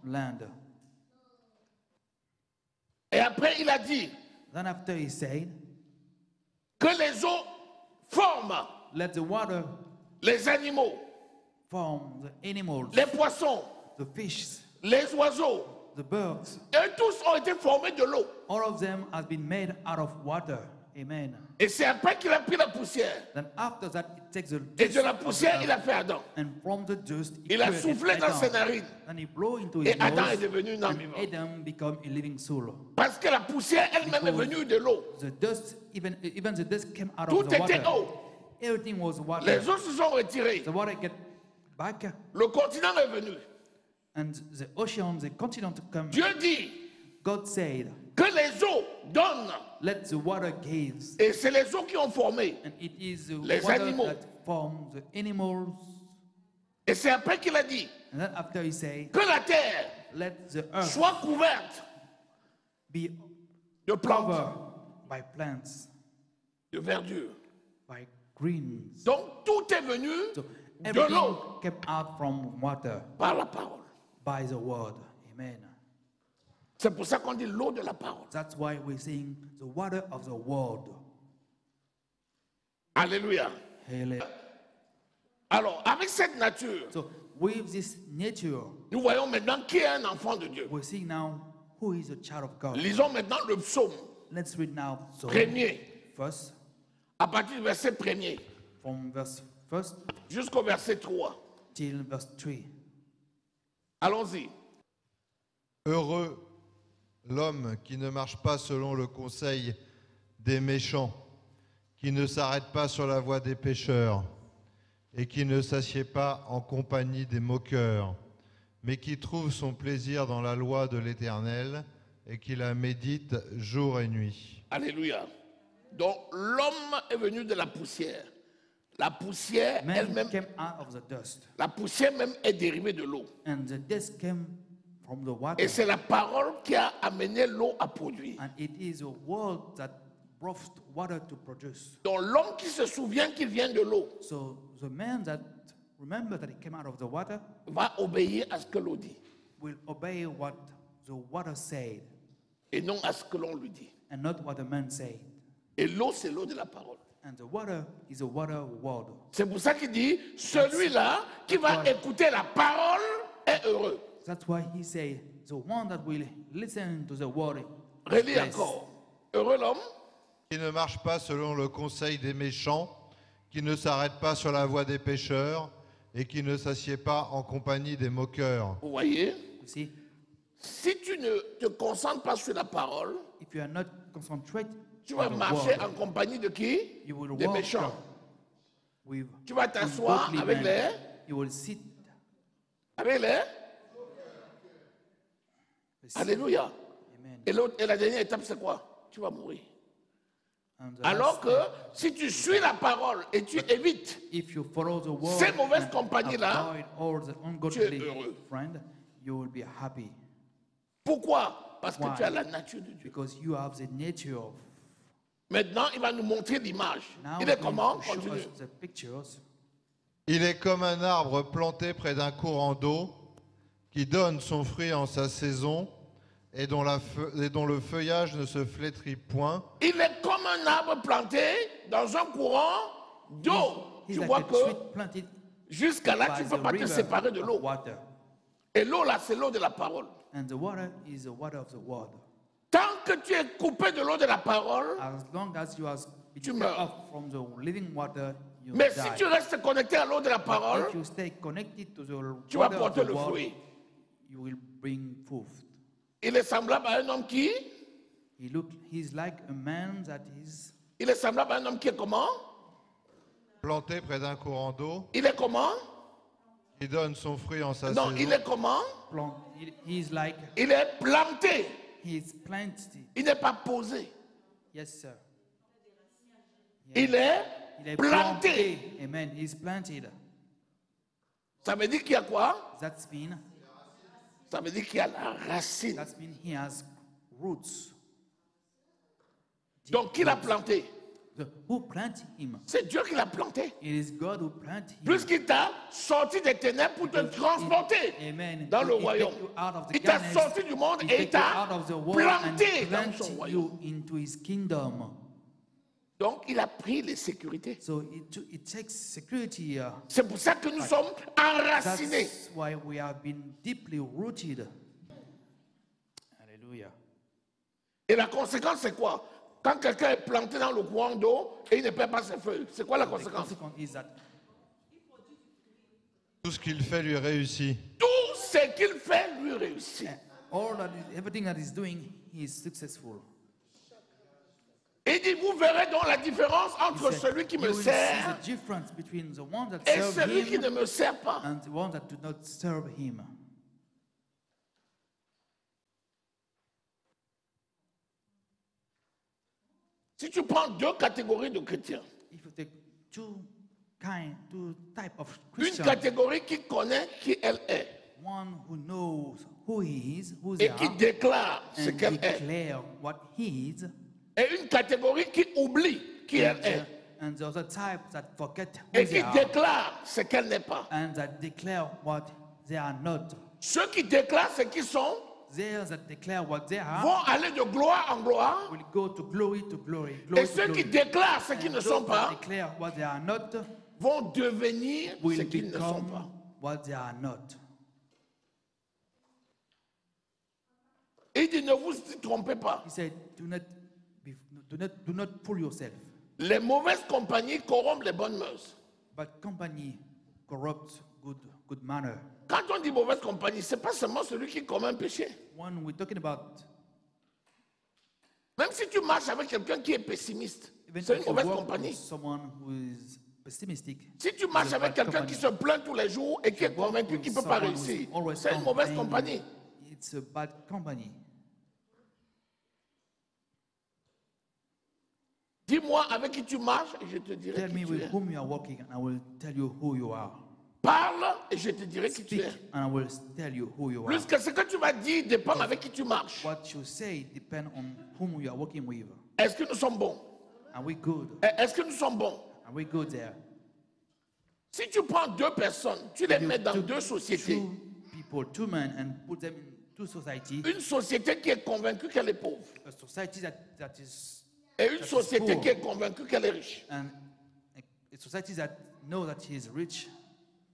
Land. Et après, il a dit Then after he said, que les eaux forment let the water les animaux, form the animals, les poissons, the fish, les oiseaux. the birds. Et tous ont été formés de l'eau. All of them has been made out of water. Amen. Et c'est après qu'il a pris la poussière. Then after that, it takes the Et dust de la of the poussière, il a earth, fait Adam. and from the dust, Il a created soufflé dans Adam. ses narines. And he blew into his Et Adam est nose, devenu un homme and vivant. Adam became a living soul. Parce que la poussière elle-même est venue de l'eau. The dust, even the dust came out Tout of the était water. eau. Everything was water. Les eaux se sont retirées. The water get back, Le continent est venu. and the ocean, the continent to come. Dieu dit God said, que les eaux donnent. let the water gives. Et c'est les eaux qui ont formé. And it is the Les water animaux. that forms the animals. Et c'est après qu'il a dit And then after he said, que la terre let the earth soit couverte be de plantes, covered by plants, de verdure. by greens. Donc tout est venu So de everything l'eau came out from water par la parole. by the word. Amen. C'est pour ça qu'on dit l'eau de la parole. That's why we're saying the water of the word. Alléluia. Hallelujah. Alors, avec cette nature, So with this nature, nous voyons maintenant qui est un enfant de Dieu. we're seeing now who is a child of God. Lisons maintenant le psaume Let's read now Psalm premier, first, à partir du verset premier from verse 1 jusqu'au verset 3. till verse 3. Allons-y. Heureux l'homme qui ne marche pas selon le conseil des méchants, qui ne s'arrête pas sur la voie des pécheurs et qui ne s'assied pas en compagnie des moqueurs, mais qui trouve son plaisir dans la loi de l'Éternel et qui la médite jour et nuit. Alléluia. Donc l'homme est venu de la poussière. La poussière Man elle-même, came out of the dust, la poussière même est dérivée de l'eau. and the dust came from the water. Et c'est la parole qui a amené l'eau à produire. And it is a word that brought water to produce. Donc l'homme qui se souvient qu'il vient de l'eau So the man that remember that he came out of the water va obéir à ce que l'eau dit will obey what the water said et non à ce que l'on lui dit. and not what the man said. Et l'eau, c'est l'eau de la parole. And the water is a water word. C'est pour ça qu'il dit, celui-là qui va écouter la parole est heureux. That's why he said, the one that will listen to the word. Relis Blessed. encore. Heureux l'homme Qui ne marche pas selon le conseil des méchants, qui ne s'arrête pas sur la voie des pécheurs et qui ne s'assied pas en compagnie des moqueurs. Vous voyez, You see, si tu ne te concentres pas sur la parole, if you are not concentrated tu on vas the marcher word, en compagnie de qui? you will Des walk méchants. with Tu vas t'asseoir ungodly avec men. les... You will sit. Avec les... Alléluia. Amen. Et la dernière étape, c'est quoi? Tu vas mourir. And the Alors last que si tu suis la parole et tu évites, if you follow the word ces mauvaises and compagnies-là, avoid all the tu es ungodly heureux. friend, you will be happy pourquoi? Parce que Why? tu as la nature de Dieu. because you have the nature of. Maintenant, il va nous montrer l'image. Now Il he's est going comment? to show Continue. us the pictures. Il est comme un arbre planté près d'un courant d'eau qui donne son fruit en sa saison et dont le feuillage ne se flétrit point. Il est comme un arbre planté dans un courant d'eau. He's Tu like vois a que tree planted jusqu'à là, tu by ne peux the pas te river séparer de of l'eau. water. Et l'eau, là, c'est l'eau de la parole. And the water is the water of the word. Tant que tu es coupé de l'eau de la parole, As long as you are Tu cut meurs. off from the living water, you mais die. si tu restes connecté à l'eau de la parole, If you stay connected to the tu vas water of porter the le word, fruit. you will bring fruit. Il est semblable à un homme qui? He's like a man that is. Il est semblable à un homme qui est comment? Planté près d'un courant d'eau Il est comment? qui donne son fruit en sa Non, saison. il est comment? He's like Il est planté. he's planted. Il n'est pas posé. Yes, sir. Il est Il est planté. Amen. He's planted. Ça veut dire qu'il y a quoi? That's mean, Ça veut dire qu'il y a la racine. that mean he has roots. Donc, qui l'a planté? Who planted him? C'est Dieu qui l'a planté. It is God who planted him. Puisqu'il t'a sorti des ténèbres pour te transporter Amen. dans le He royaume. take you out of the Il t'a darkness, sorti du monde he et il take you t'a out of the world and planté dans plant son royaume. you into his kingdom. Donc, il a pris les sécurités. So it takes security. C'est pour ça que nous sommes enracinés. That's why we have been deeply rooted. Hallelujah. Et la conséquence, c'est quoi? Quand quelqu'un est planté dans le courant d'eau et il ne perd pas ses feuilles, c'est quoi la The conséquence? consequence is that Tout ce qu'il fait lui réussit. Tout ce qu'il fait lui réussit. everything that he's doing, he is successful. Il dit, vous verrez donc la différence He entre said, celui qui you me will see sert the difference between the one that et serve celui qui him ne me sert pas. and the one that do not serve him. Si tu prends deux catégories de chrétiens, If you take two type of une Christian, catégorie qui connaît qui elle est one who knows who he is, who they et qui are, déclare ce and qu'elle est, declare what he is, et une catégorie qui oublie qui elle est and the other type that forget who et they qui are, déclare ce qu'elle n'est pas. and that declare what they are not. Ceux qui déclarent ce qu'ils sont Those that declare what they are vont aller de gloire en gloire, will go to glory to glory. et Glory to ceux qui glory. déclarent ce And qu'ils ne those sont that pas declare what they are not vont devenir ce will qu'ils ne sont pas. become what they are not. Et il dit, ne vous y trompez pas. He said, do not fool yourself. Les mauvaises compagnies corrompent les bonnes mœurs. But company corrupts good manner. Quand on dit mauvaise compagnie, ce n'est pas seulement celui qui commet un péché. When we're talking about, Même si tu marches avec quelqu'un qui est pessimiste, even c'est une if you mauvaise work compagnie. with someone who is pessimistic, Si tu marches it's a avec bad quelqu'un qui company. se plaint tous les jours et qui est If you work convaincu with qu'il ne peut pas someone who's réussir, always c'est une mauvaise complaining, compagnie. It's a bad company. Dis-moi avec qui tu marches et je te dirai Tell qui me tu with es. whom you are working, and I will tell you who you are. Parle et je te dirai qui tu Speak, es. and I will tell you who you are. Plus que ce que tu vas dire dépend avec qui tu marches. What you say depends on whom you are working with. Est-ce que nous sommes bons? Are we good? Est-ce que nous sommes bons? Are we good there? Si tu prends deux personnes, tu les You mets dans took deux sociétés. two people, two men, and put them in two societies. Une société qui est convaincue qu'elle est pauvre A society that is, et une That is société poor. qui est convaincue qu'elle est riche. and a society that know that he is rich.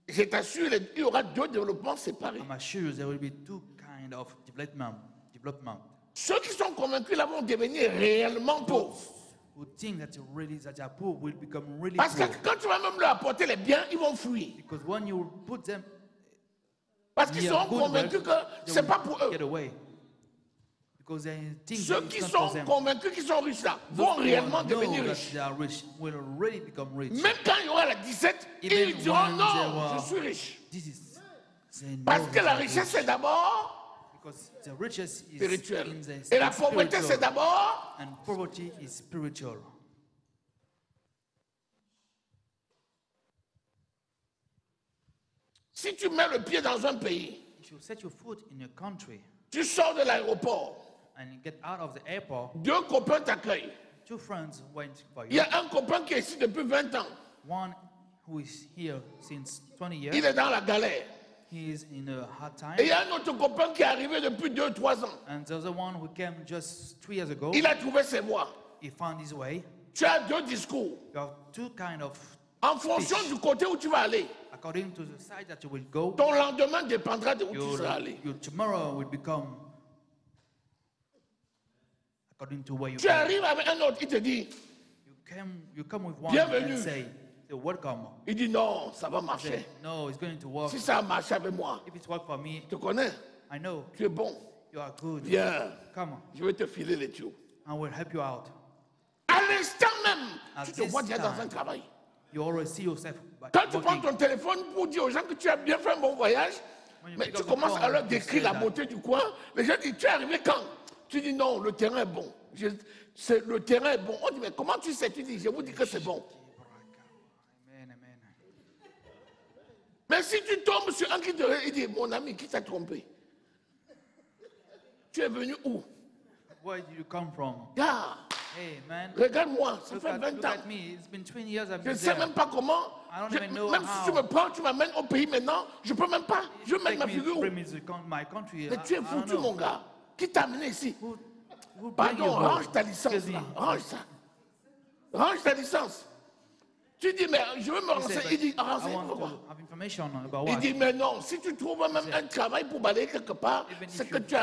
Je t'assure, il y aura deux développements séparés. I'm sure there will be two kind of development. Ceux qui sont convaincus là vont devenir réellement pauvres. Who think that they are poor will become really Parce que poor. quand tu vas même leur apporter les biens, ils vont fuir. Because when you put them Parce qu'ils near sont good convaincus wealth, que they ce n'est will pas pour eux. get away. Because they think Ceux that qui it's not for sont them. convaincus qu'ils sont riches là Those vont who réellement know devenir that riches. they are rich will already become rich. Même quand il y aura la 17, Even ils diront when non, they were- je suis riche. This is they know Parce que that la they are richesse rich. c'est d'abord Because the riches is spirituel. in the Et la pauvreté spiritual, c'est d'abord. and poverty is spiritual. Si tu mets le pied dans un pays, If you set your foot in a country tu sors de l'aéroport, and you get out of the airport, deux copains t'accueillent. two friends went for Il you. y a un copain qui est ici depuis 20 ans. One who is here since 20 years, Il est dans la galère. he is in a hard Et il y time. a un autre copain qui est arrivé depuis 2-3 ans. And the other one who came just 3 years ago, Il a trouvé ses voies. he found his way. Tu as deux discours. You have two kind of, En fonction du côté où tu vas aller, according to the side that you will go, ton lendemain dépendra de où tu seras allé. your tomorrow will become according to where you Tu go. arrives avec un autre, il te dit, You come with one Bienvenue. and say welcome. il dit non, ça va Say, marcher. no, it's going to work. Si ça a marché avec moi, If it's work for me, tu connais, I know tu es bon. you are good. Viens, Come, je vais te filer les tuyaux. I will help you out. À l'instant même, At tu te this vois déjà dans time, un travail. You always see yourself Quand tu prends working. ton téléphone pour dire aux gens que tu as bien fait un bon voyage, When you mais pick tu up the commences phone à leur to décrire say la that, beauté du coin, les gens disent, tu es arrivé quand? Tu dis non, le terrain est bon. Le terrain est bon. On dit, mais comment tu sais? Tu dis, je vous dis que c'est bon. Amen, amen. Mais si tu tombes sur un qui te dit, mon ami, qui t'a trompé? Tu es venu où? Where did you come from? Yeah. Hey, man. Regarde-moi, ça Look fait 20 look ans. at me. It's been 20 years I've Je ne been sais there. même pas comment. I don't even know Même si tu how. me prends, tu m'amènes au pays maintenant, je ne peux même pas. Je veux mettre ma Take me, figure où? bring me to my country. Mais tu es I don't foutu, know. mon gars. Qui t'a amené ici? Who bring Pardon, you, bro? range ta licence Excuse là. me. Range ça. Range ta licence. Tu dis, mais je veux me He said, renseigner. Il dit, but I renseigne want pourquoi? to have information about Il what? dit, mais non, si tu trouves même un travail pour balayer quelque part, Even c'est if que you tu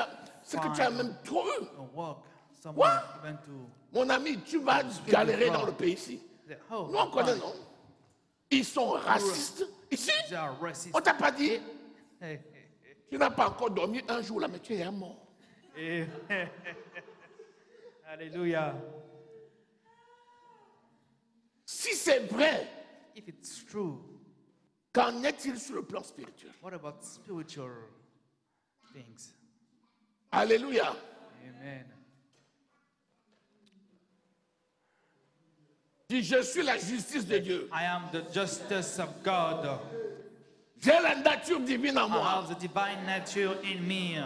as même trop eu. A work somewhere, even to Mon ami, tu vas galérer dans le pays ici. say, oh, Nous, on connaît, why? non? Ils sont racistes. Ici, They are racist. on t'a pas dit, Hey, tu n'as pas encore dormi un jour là, mais tu es mort. hey, hey. Hallelujah. Si c'est vrai, If it's true, qu'en est-il sur le plan spirituel? what about spiritual things? Alléluia. Amen. Dis, je suis la justice de Dieu. I am the justice of God. J'ai la nature divine en I moi. have the divine nature in me.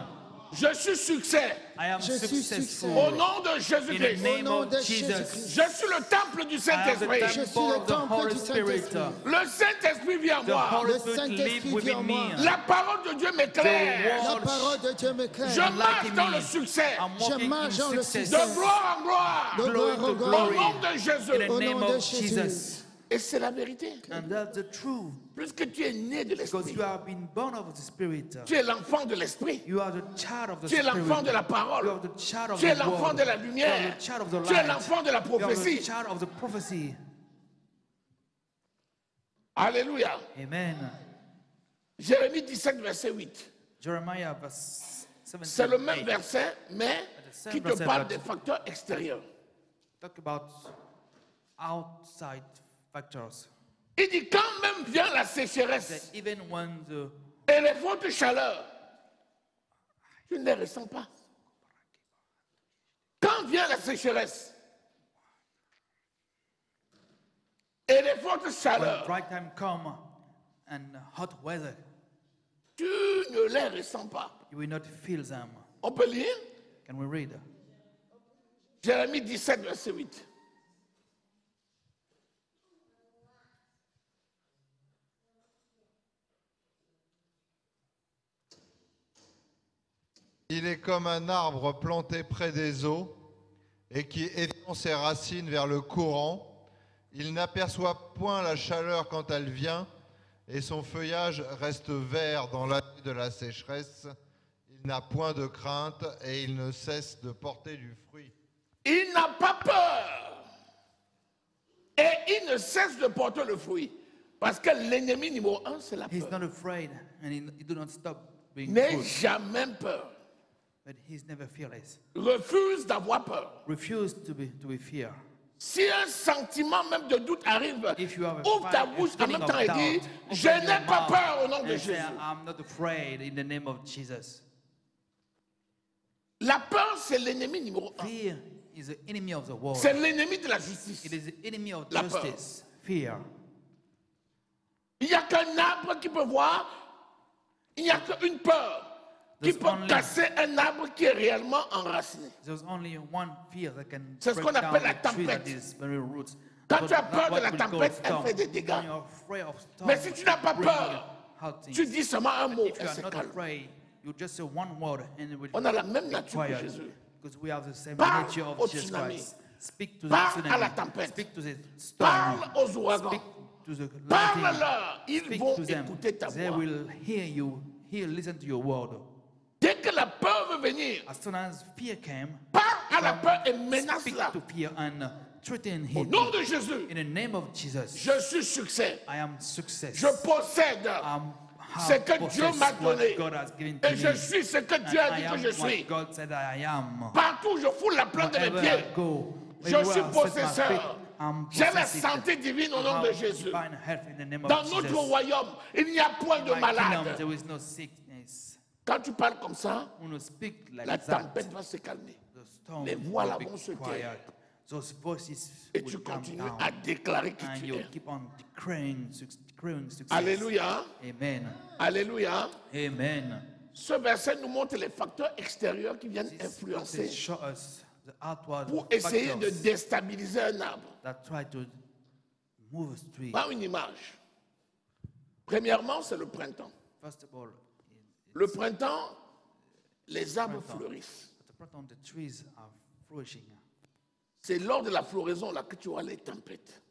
Je suis succès. I am Je suis successful. Au nom de In the Jésus-Christ. name nom of de Jesus. Jésus-Christ. Je suis le temple du I am the Saint-Esprit. Je suis temple le of the temple Holy du Spirit. Saint-Esprit. Le Saint-Esprit vit en The moi. Holy Le Spirit Saint-Esprit lives vit within en me. moi. La parole de Dieu m'éclaire. La Lord, parole de Dieu m'éclaire. Je marche like dans me. le succès. I'm Je walking marche dans in le success. succès. De gloire en gloire. De Glory gloire en to Au gloire. glory. nom de In Jésus. the Au name nom de of Jésus. Jesus. Et c'est la vérité. And that's the truth. Puisque tu es né de Because l'Esprit. you have been born of the Spirit. Tu es l'enfant de l'Esprit. You are the child of the Tu es Spirit. l'enfant de la You parole. are the child of Tu es the l'enfant word. de la You are lumière. the child of the Tu es light. l'enfant de la You are the prophétie. child of the prophecy. Alléluia. Amen. Jérémie 17, verset 8. Jeremiah verse 17. C'est le même verset, mais same qui te verset, parle but- des facteurs extérieurs. Talk about outside factors. Il dit, quand même vient la sécheresse That even when the et les fortes chaleurs, tu ne les ressens pas. Quand vient la sécheresse et les fortes when chaleurs, dry time come and hot weather, tu ne les ressens pas. you will not feel them. On peut lire Can we read? Jérémie 17, verset 8. Il est comme un arbre planté près des eaux et qui étend ses racines vers le courant. Il n'aperçoit point la chaleur quand elle vient et son feuillage reste vert dans l'année de la sécheresse. Il n'a point de crainte et il ne cesse de porter du fruit. Il n'a pas peur et il ne cesse de porter le fruit. Parce que l'ennemi numéro un, c'est la He's peur. not afraid and he do not stop being N'aie good, jamais peur. but he's never fearless. Refuse d'avoir peur. Refuse to be fear. Si un sentiment même de doute arrive, If you have a ouvre ta fire- a bouche en feeling même of temps et dis, doubt, je open n'ai your pas mouth peur au nom de and say, Jésus. I'm not afraid in the name of Jesus. La peur, c'est l'ennemi numéro un. Fear is the enemy of the world. C'est l'ennemi de la justice. It is the enemy of La peur. justice. Fear. Il n'y a qu'un arbre qui peut voir, il n'y a qu'une peur qui There's peut only- casser un arbre qui est réellement enraciné. There's only one fear that can C'est ce break qu'on down appelle la the tree that tempête. is very roots. Quand But tu as not peur de what la will go tempête, elle storm. fait des dégâts. When you're afraid of storm, Mais si tu n'as pas bring peur, hot things. tu dis seulement un mot, If you elle are se not calme. afraid, you just say one word and it will On a la même be nature que quiet. Jésus. Because we have the same Parle nature of au Jesus tsunami. Christ. Speak to the Parle tsunami. à la tempête. Speak to the storm. Parle aux ouragans. Speak to the lightning. Parle-leur. Ils Speak vont to them. écouter ta They voix. will hear you. Listen to your word. Dès que la peur veut venir, As soon as fear came, parle à la come, peur et speak menace-la. to fear and threaten Au him. nom de Jésus, In the name of Jesus, je suis succès. I am success. Je possède ce Have que Dieu m'a possessed what donné. God has given to Et je me. suis ce que And Dieu a I dit que am je what suis. God said I am. Partout, je fous la plante de mes Wherever pieds. I go, Je everywhere suis I set my possesseur. feet, I'm J'ai la possessed. santé divine au I nom de have Jésus. divine health in the name of Dans Jesus. notre royaume, il n'y a point de In my kingdom, malade. there is no sickness. Quand tu parles comme ça, When you speak like la that, tempête va se calmer. the storm Les voix là will vont be se quiet. taire. those voices Et tu will come continues down. à déclarer qui And tu you es. keep on declaring success. Alléluia. Amen. Alléluia. Amen. Ce verset nous montre les facteurs extérieurs qui viennent This verse influencer show us the outward pour essayer de factors déstabiliser un arbre. that try to move a tree. Pas une image. Premièrement, c'est le printemps. First of all, Le printemps, les arbres Printemps. fleurissent. at the printemps, the trees are flourishing. C'est lors de la floraison là que tu auras les tempêtes.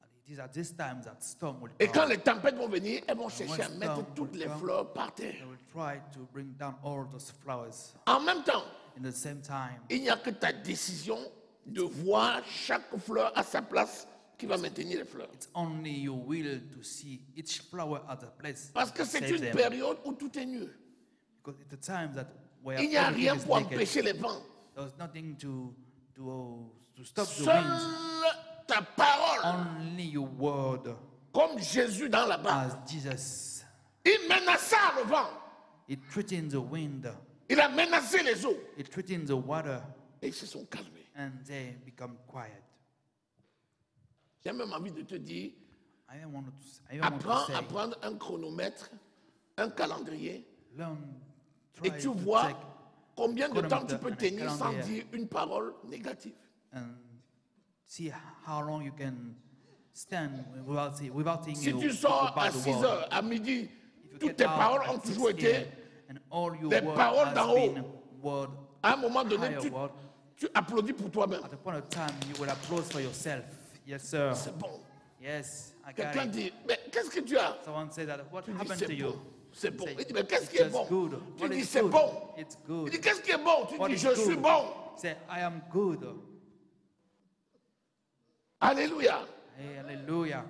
And it is at this time that storm will Et quand come. les tempêtes vont venir, elles vont when chercher à mettre storm toutes will les come, fleurs par terre. They will try to bring down all those flowers. En même temps, In the same time, il n'y a que ta décision de voir chaque fleur à sa place qui va maintenir les fleurs. it's only your will to see each flower at a place. Parce que to c'est save une them. période où tout est nu. Because it's a time that where Il n'y a everything rien is pour naked. empêcher les vents. There's nothing to stop the Seule winds. ta parole, Only your word, comme Jésus dans la barque. as Jesus. Il menaça le vent. It threatens the wind. Il a menacé les eaux. It threatens the water, Et ils se sont calmés. and they become quiet. J'ai même envie de te dire, I don't want to apprends say, à prendre un chronomètre, un calendrier, learn, et try tu to vois check combien de temps tu chronomètre peux and tenir sans calendrier. dire une parole négative. and see how long you can stand without saying Si you tu sors à about the 6 word. heures, à midi, If you toutes get tes out paroles at ont 6 toujours été, p.m. and all your les word paroles has d'en haut. been word, à un moment donné, higher word. tu applaudis pour toi-même. At a point of time, you will applaud for yourself. Yes, sir. C'est bon. Yes, I got Quelqu'un it. dit, mais qu'est-ce que tu as? Someone said that. What Tu dis, happened to c'est you? bon. C'est bon. Say, Il dit, mais qu'est-ce "It's qui est just bon? good." Tu What dis, is c'est good? bon. It's Il good. dit, qu'est-ce qui est bon? Tu What dis, is je suis good? bon. Say, I am good. Alléluia. Hey, hallelujah.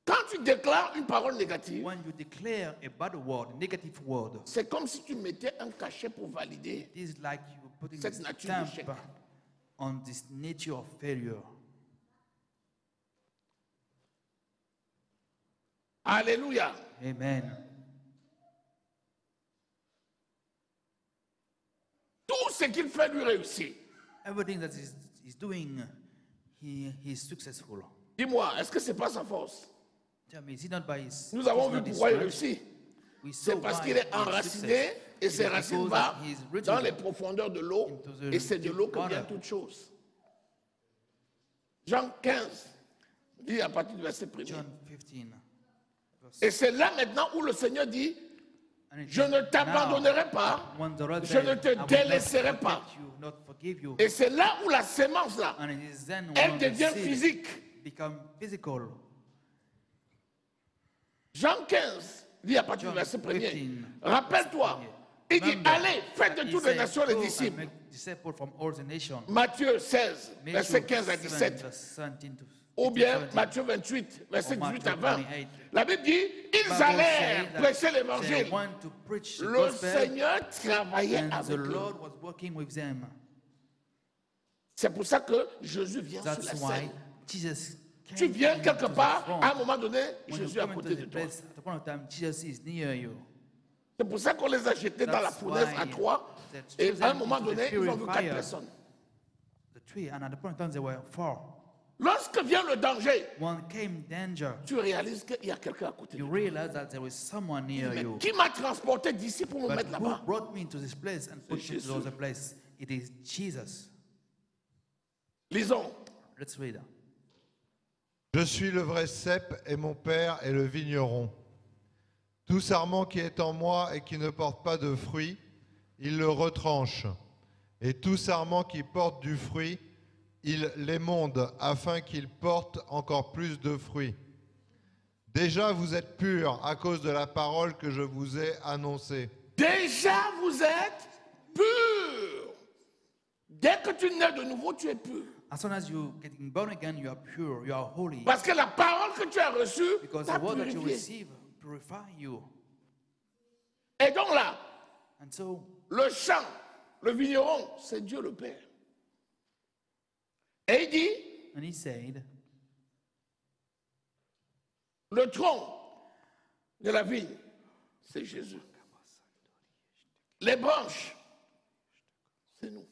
Quand tu déclares une parole négative, When you declare a bad word, negative word, c'est comme si tu mettais un cachet pour valider. it is like you putting Cette a nature stamp d'échec. on this nature of failure. Alléluia. Amen. Tout ce qu'il fait lui réussit. Everything that he's doing, he's successful. Dis-moi, est-ce que c'est pas sa force? Tell me, is it not by his? Nous avons it's vu not his pourquoi il strength? réussit. We saw C'est parce why qu'il est he is enraciné success. et It ses is racines because vont he is rooted dans les profondeurs de l'eau into the et c'est de l'eau que deep vient water. toute chose. Jean 15, dit à partir du verset 1er. John 15. verse- Et c'est là maintenant où le Seigneur dit, And it je says, ne t'abandonnerai "Now, pas, when the Lord je said, ne te I will not délaisserai forget pas." you, not forgive you. Et c'est là où la sémence là, And it is then elle when the devient seed physique. become physical. Jean 15 dit à partir John du verset 1er, 15, rappelle-toi, il dit, Remember allez, faites de that he toutes les said, nations les "Go and disciples. make disciples from all the nations." Matthieu 16, Matthew verset 15 à 7, 17. verse 17 to Ou bien 17. Matthieu 28, verset Or 18 à Matthew 20. 28. La Bible dit, ils Bible allèrent say that prêcher they l'évangile. want to preach the Le gospel, Seigneur travaillait and the avec eux. Lord was working with them. C'est pour ça que Jésus vient sur la That's why scène. Jesus came Tu viens into quelque the part, front. à un moment donné, When you Jésus est à come into côté the de toi. place, at the point of time, Jesus is near you. C'est pour ça qu'on les a jetés dans la That's fournaise why à trois. they Et threw à un them moment into the donné, ils ont vu 4 purifier. personnes. The tree, and at the point of time, there were 4. Lorsque vient le danger, One came danger. tu réalises qu'il y a quelqu'un à côté de You toi. realize that there was someone near Mais you. qui m'a transporté d'ici pour me But mettre who là-bas? brought me to this place and put me Jésus. to other place? It is Jesus. Lisons. Let's read. Je suis le vrai cep et mon père est le vigneron. Tout sarment qui est en moi et qui ne porte pas de fruit, il le retranche. Et tout sarment qui porte du fruit, il l'émonde afin qu'il porte encore plus de fruits. Déjà vous êtes purs à cause de la parole que je vous ai annoncée. Déjà, vous êtes purs. Dès que tu nais de nouveau, tu es pur. As soon as you getting born again, you are pure, you are holy. Parce que la parole que tu as reçue Because t'a the word that you purifié. receive purify you. Et donc là, And so le champ, le vigneron, c'est Dieu le Père. Et il dit, and he said, le tronc de la vigne, c'est Jésus. Les branches, c'est nous.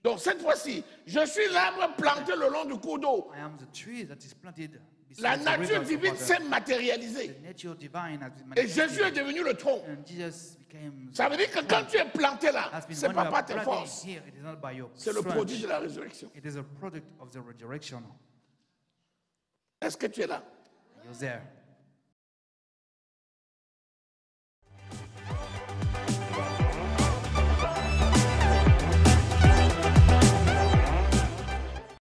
Donc cette fois-ci, je suis l'arbre planté le long du cours d'eau. I am the tree that is planted La beside the nature rivers of divine water. s'est matérialisée. The nature divine has been Et Jésus est manifested. devenu le tronc. And Jesus became Ça veut dire que quand tu es planté là, has been ce n'est when pas you par are tes planted forces, here, it is not by your c'est le strength. produit de la résurrection. It is a product of the resurrection. Est-ce que tu es là? You're there.